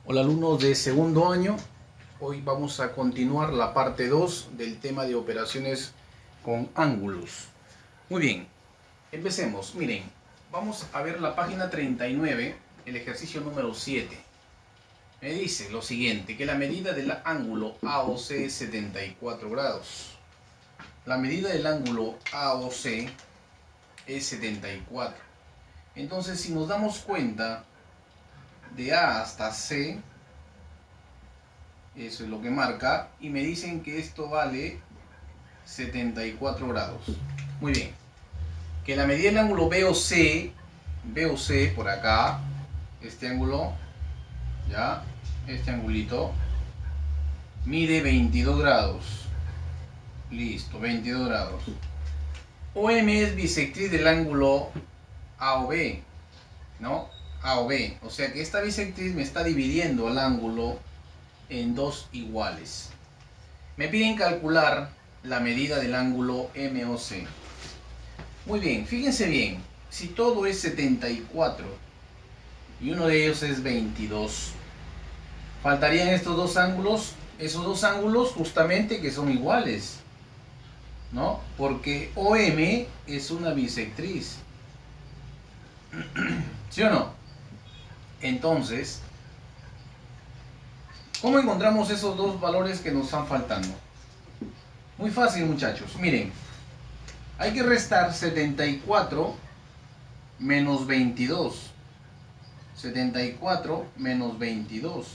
Hola alumnos de segundo año, hoy vamos a continuar la parte 2 del tema de operaciones con ángulos. Muy bien, empecemos. Miren, vamos a ver la página 39, el ejercicio número 7. Me dice lo siguiente, que la medida del ángulo AOC es 74 grados. La medida del ángulo AOC es 74. Entonces, si nos damos cuenta, de A hasta C, eso es lo que marca, y me dicen que esto vale 74 grados. Muy bien, que la medida del ángulo BOC por acá, este ángulo, ya, este angulito, mide 22 grados. Listo, 22 grados. OM es bisectriz del ángulo AOB, ¿no? AOB, o sea que esta bisectriz me está dividiendo el ángulo en dos iguales. Me piden calcular la medida del ángulo MOC. Muy bien, fíjense bien, si todo es 74 y uno de ellos es 22, faltarían estos dos ángulos, esos dos ángulos justamente que son iguales, ¿no? Porque OM es una bisectriz, ¿sí o no? Entonces, ¿cómo encontramos esos dos valores que nos están faltando? Muy fácil, muchachos. Miren, hay que restar 74 menos 22. 74 menos 22.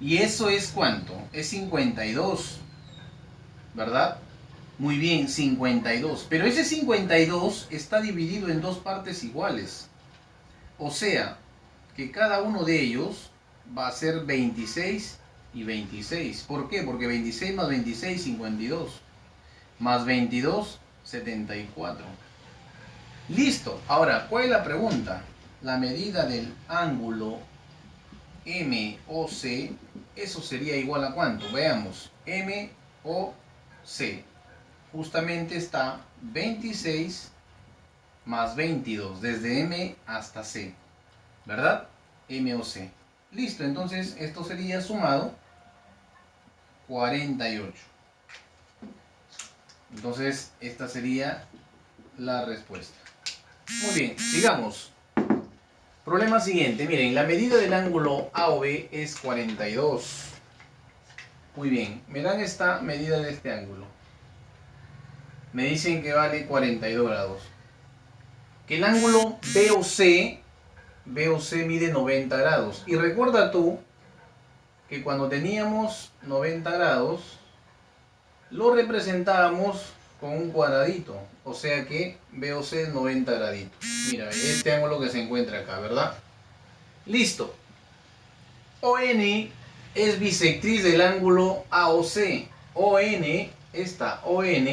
¿Y eso es cuánto? Es 52. ¿Verdad? Muy bien, 52. Pero ese 52 está dividido en dos partes iguales. O sea, que cada uno de ellos va a ser 26 y 26. ¿Por qué? Porque 26 más 26, 52. Más 22, 74. Listo. Ahora, ¿cuál es la pregunta? La medida del ángulo MOC, eso sería igual a ¿cuánto? Veamos. MOC. Justamente está 26 más 22, desde M hasta C. ¿Verdad? MOC. Listo, entonces esto sería sumado 48. Entonces esta sería la respuesta. Muy bien, sigamos. Problema siguiente, miren, la medida del ángulo AOB es 42. Muy bien, me dan esta medida de este ángulo. Me dicen que vale 42 grados. Que el ángulo BOC mide 90 grados. Y recuerda tú que cuando teníamos 90 grados, lo representábamos con un cuadradito. O sea que BOC es 90 graditos. Mira, este ángulo que se encuentra acá, ¿verdad? Listo. ON es bisectriz del ángulo AOC. Esta ON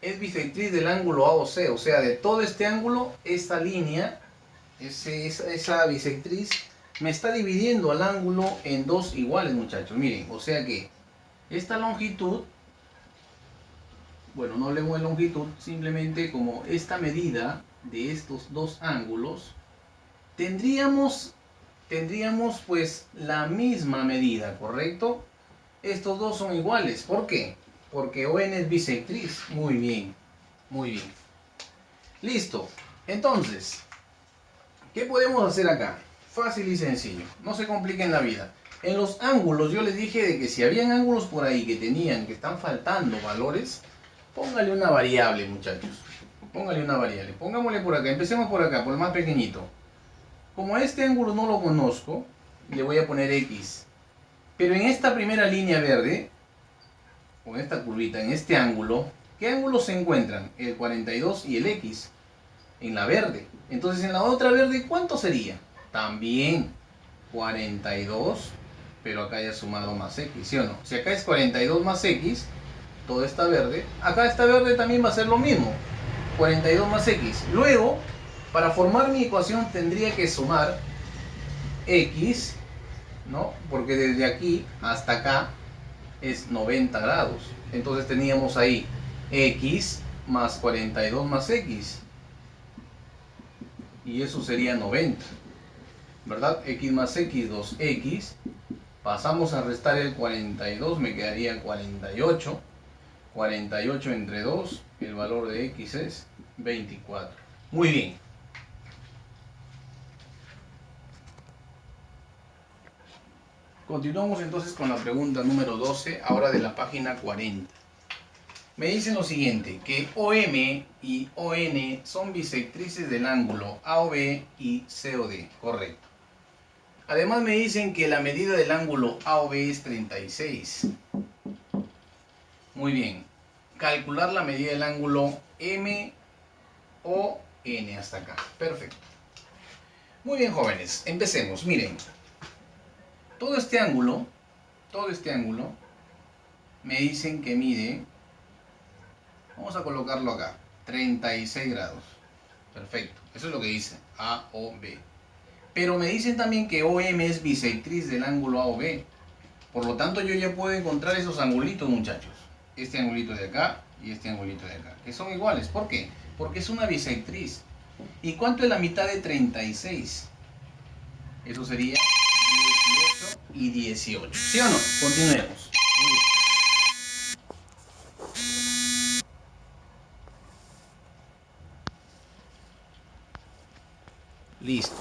es bisectriz del ángulo AOC. O sea, de todo este ángulo, esta línea, esa bisectriz, me está dividiendo el ángulo en dos iguales, muchachos. Miren, o sea que esta longitud, bueno, no hablemos de longitud, simplemente como esta medida de estos dos ángulos, tendríamos pues la misma medida, ¿correcto? Estos dos son iguales. ¿Por qué? Porque ON es bisectriz. Muy bien, muy bien. Listo. Entonces, ¿qué podemos hacer acá? Fácil y sencillo. No se compliquen la vida. En los ángulos yo les dije de que si habían ángulos por ahí que están faltando valores, póngale una variable, muchachos. Póngale una variable. Pongámosle por acá. Empecemos por acá, por el más pequeñito. Como a este ángulo no lo conozco, le voy a poner X. Pero en esta primera línea verde, o en esta curvita, en este ángulo, ¿qué ángulos se encuentran? El 42 y el X. En la verde. Entonces en la otra verde, ¿cuánto sería? También 42, pero acá ya sumado más X, ¿sí o no? Si acá es 42 más X, toda esta verde, acá esta verde también va a ser lo mismo. 42 más X. Luego, para formar mi ecuación tendría que sumar X, ¿no? Porque desde aquí hasta acá es 90 grados. Entonces teníamos ahí X más 42 más X. Y eso sería 90. ¿verdad? X más X, 2X. Pasamos a restar el 42, me quedaría 48. 48 entre 2, el valor de X es 24. Muy bien. Continuamos entonces con la pregunta número 12, ahora de la página 40. Me dicen lo siguiente, que OM y ON son bisectrices del ángulo AOB y COD, correcto. Además me dicen que la medida del ángulo AOB es 36. Muy bien. Calcular la medida del ángulo MON hasta acá. Perfecto. Muy bien, jóvenes. Empecemos. Miren. Todo este ángulo me dicen que mide, vamos a colocarlo acá, 36 grados. Perfecto. Eso es lo que dice AOB. Pero me dicen también que OM es bisectriz del ángulo AOB. Por lo tanto, yo ya puedo encontrar esos angulitos, muchachos. Este angulito de acá y este angulito de acá, que son iguales. ¿Por qué? Porque es una bisectriz. ¿Y cuánto es la mitad de 36? Eso sería 18 y 18. ¿Sí o no? Continuemos. Muy bien. Listo.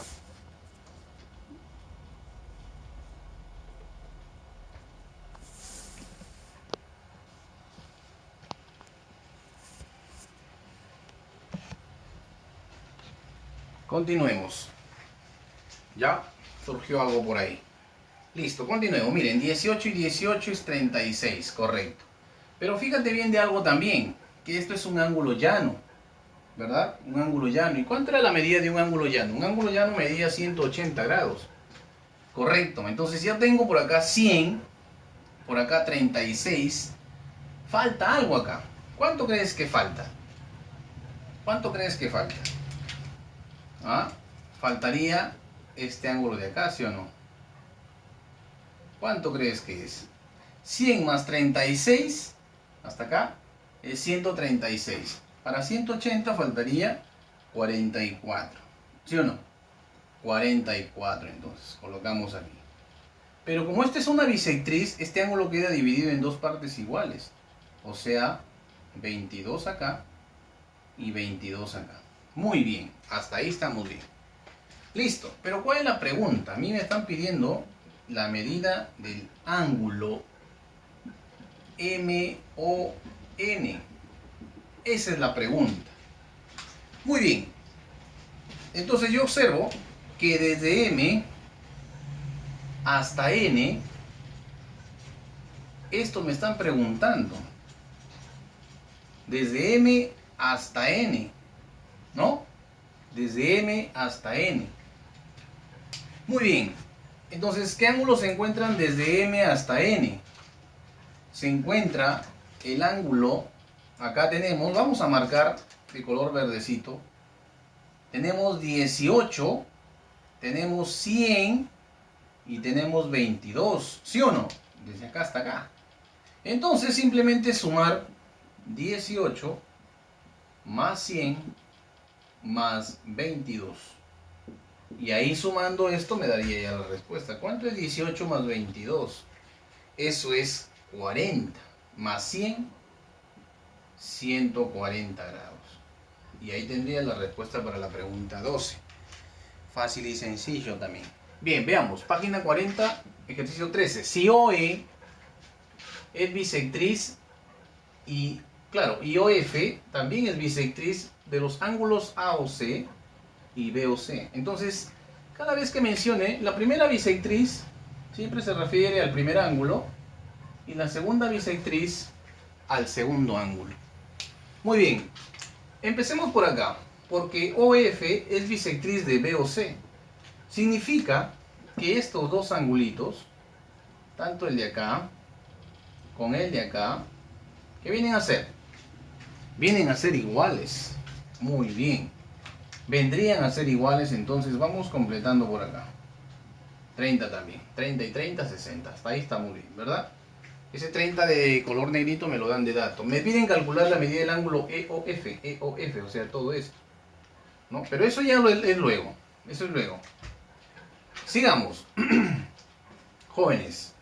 Continuemos. Ya surgió algo por ahí. Listo, continuemos. Miren, 18 y 18 es 36, correcto. Pero fíjate bien de algo también, que esto es un ángulo llano, ¿verdad? Un ángulo llano. ¿Y cuánto era la medida de un ángulo llano? Un ángulo llano medía 180 grados. Correcto. Entonces ya tengo por acá 100, por acá 36. Falta algo acá. ¿Cuánto crees que falta? ¿Cuánto crees que falta? ¿Ah? Faltaría este ángulo de acá, ¿sí o no? ¿Cuánto crees que es? 100 más 36, hasta acá, es 136. Para 180 faltaría 44. ¿Sí o no? 44 entonces, colocamos aquí. Pero como esta es una bisectriz, este ángulo queda dividido en dos partes iguales. O sea, 22 acá y 22 acá. Muy bien, hasta ahí estamos bien. Listo, pero ¿cuál es la pregunta? A mí me están pidiendo la medida del ángulo MON. Esa es la pregunta. Muy bien. Entonces yo observo que desde M hasta N, esto me están preguntando. Desde M hasta N, ¿no? Desde M hasta N. Muy bien. Entonces, ¿qué ángulos se encuentran desde M hasta N? Se encuentra el ángulo, acá tenemos, vamos a marcar de color verdecito, tenemos 18, tenemos 100 y tenemos 22, ¿sí o no? Desde acá hasta acá. Entonces simplemente sumar 18 más 100 más 22. Y ahí sumando esto me daría ya la respuesta. ¿Cuánto es 18 más 22? Eso es 40 más 100, 140 grados. Y ahí tendría la respuesta para la pregunta 12. Fácil y sencillo también. Bien, veamos. Página 40, ejercicio 13. Si OE es bisectriz y, claro, y OF también es bisectriz de los ángulos AOC y BOC. Entonces, cada vez que mencione la primera bisectriz, siempre se refiere al primer ángulo y la segunda bisectriz al segundo ángulo. Muy bien, empecemos por acá, porque OF es bisectriz de BOC. Significa que estos dos angulitos, tanto el de acá con el de acá, ¿qué vienen a ser? Vienen a ser iguales. Muy bien. Vendrían a ser iguales, entonces vamos completando por acá. 30 también. 30 y 30, 60. Hasta ahí está muy bien, ¿verdad? Ese 30 de color negrito me lo dan de dato. Me piden calcular la medida del ángulo EOF, o sea, todo esto, ¿no? Pero eso ya es luego. Eso es luego. Sigamos. Jóvenes.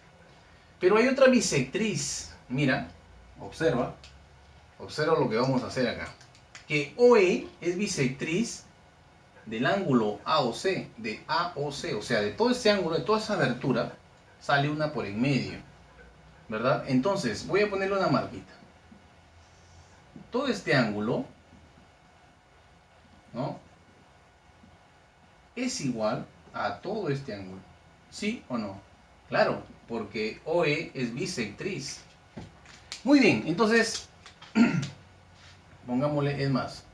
Pero hay otra bisectriz. Mira, observa. Observa lo que vamos a hacer acá. Que OE es bisectriz del ángulo AOC, de AOC, o sea, de todo este ángulo, de toda esa abertura, sale una por en medio, ¿verdad? Entonces, voy a ponerle una marquita. Todo este ángulo, ¿no?, es igual a todo este ángulo, ¿sí o no? Claro, porque OE es bisectriz. Muy bien, entonces, pongámosle, es más,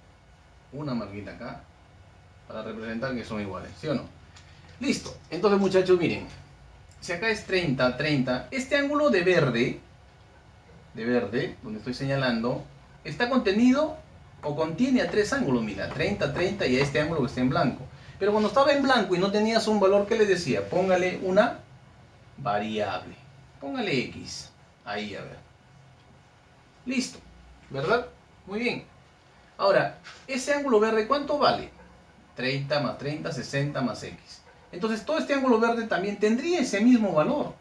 una marquita acá, para representar que son iguales, ¿sí o no? Listo, entonces muchachos, miren, si acá es 30, 30, este ángulo de verde, donde estoy señalando, está contenido o contiene a tres ángulos, mira, 30, 30 y a este ángulo que está en blanco. Pero cuando estaba en blanco y no tenías un valor, ¿qué le decía? Póngale una variable, póngale X, ahí a ver. Listo, ¿verdad? Muy bien. Ahora, ese ángulo verde, ¿cuánto vale? 30 más 30, 60 más X. Entonces todo este ángulo verde también tendría ese mismo valor.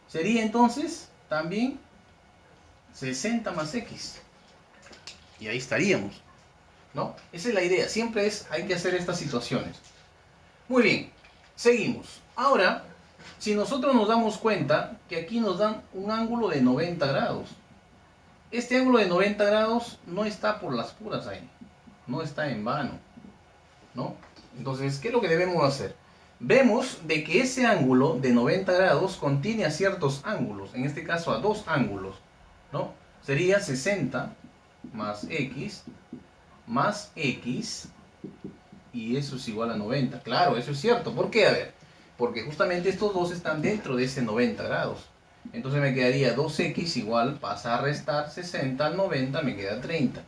Sería entonces también 60 más X. Y ahí estaríamos, ¿no? Esa es la idea. Siempre hay que hacer estas situaciones. Muy bien, seguimos. Ahora, si nosotros nos damos cuenta que aquí nos dan un ángulo de 90 grados. Este ángulo de 90 grados no está por las puras ahí. No está en vano, ¿no? Entonces, ¿qué es lo que debemos hacer? Vemos de que ese ángulo de 90 grados contiene a ciertos ángulos, en este caso a dos ángulos, ¿no? Sería 60 más X y eso es igual a 90. Claro, eso es cierto. ¿Por qué? A ver, porque justamente estos dos están dentro de ese 90 grados. Entonces me quedaría 2X igual, pasa a restar 60 al 90, me queda 30.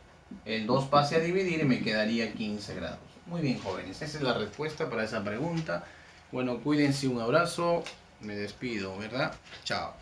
El 2 pase a dividir y me quedaría 15 grados. Muy bien, jóvenes, esa es la respuesta para esa pregunta. Bueno, cuídense, un abrazo, me despido, ¿verdad? Chao.